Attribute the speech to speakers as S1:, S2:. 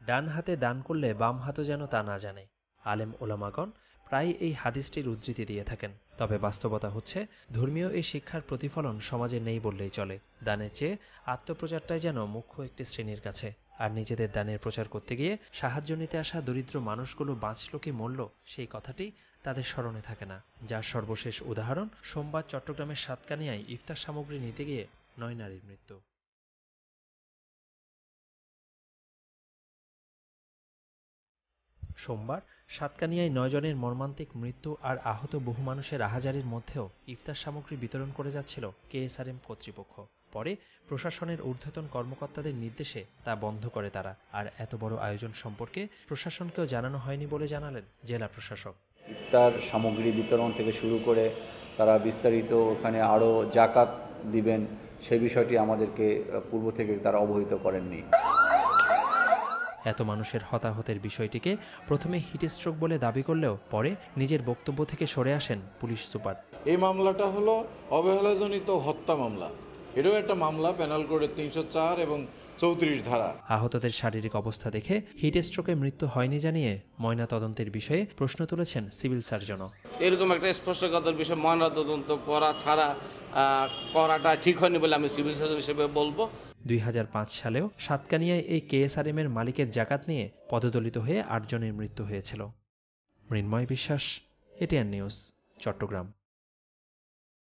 S1: ডান হাতে দান করলে বাম হাতও যেন তা না জানে। আলেম ওলামাগণ প্রায় এই হাদিসটির উদ্ধৃতি দিয়ে থাকেন। তবে বাস্তবতা হচ্ছে ধর্মীয় এই শিক্ষার প্রতিফলন সমাজে নেই বললেই চলে। দানের চেয়ে আত্মপ্রচারটাই যেন মুখ্য একটি শ্রেণীর কাছে। আর নিজেদের দানের প্রচার করতে গিয়ে সাহায্য নিতে আসা দরিদ্র মানুষগুলো বাঁচল কি মরল সেই কথাটি তাদের স্মরণে থাকে না। যার সর্বশেষ উদাহরণ সোমবার চট্টগ্রামের সাতকানিয়ায় ইফতার সামগ্রী নিতে গিয়ে ৯ নারীর মৃত্যু। সোমবার সাতকানিয়ায় ৯ জনের মর্মান্তিক মৃত্যু আর আহত বহু মানুষের আহাজারির মধ্যেও ইফতার সামগ্রী বিতরণ করে যাচ্ছিল কেএসআরএম কর্তৃপক্ষ। পরে প্রশাসনের ঊর্ধ্বতন কর্মকর্তাদের নির্দেশে তা বন্ধ করে তারা। আর এত বড় আয়োজন সম্পর্কে প্রশাসনকেও জানানো হয়নি বলে জানালেন জেলা প্রশাসক।
S2: ইফতার সামগ্রী বিতরণ থেকে শুরু করে তারা বিস্তারিত ওখানে আরও জাকাত দিবেন সে বিষয়টি আমাদেরকে পূর্ব থেকে তারা অবহিত করেননি।
S1: এত মানুষের হতাহতের বিষয়টিকে প্রথমে হিটস্ট্রোক বলে দাবি করলেও পরে নিজের বক্তব্য থেকে সরে আসেন পুলিশ সুপার।
S3: এই মামলাটা হলো অবহেলাজনিত হত্যা মামলা। এটাও একটা মামলা, পেনাল কোডের ৩০৪ এবং ৩৪ ধারা।
S1: আহতদের শারীরিক অবস্থা দেখে হিটস্ট্রোকে মৃত্যু হয়নি জানিয়ে ময়না তদন্তের বিষয়ে প্রশ্ন তুলেছেন সিভিল সার্জনও।
S4: এরকম একটা স্পর্শকাতর বিষয় ময়না তদন্ত করা ছাড়া করাটা ঠিক হয়নি বলে আমি সিভিল সার্জন হিসেবে বলবো।
S1: ২০০৫ সালেও সাতকানিয়ায় এই কেএসআরএম এর মালিকের জাকাত নিয়ে পদদলিত হয়ে ৮ জনের মৃত্যু হয়েছিল। মৃন্ময় বিশ্বাস, এটিএন নিউজ, চট্টগ্রাম।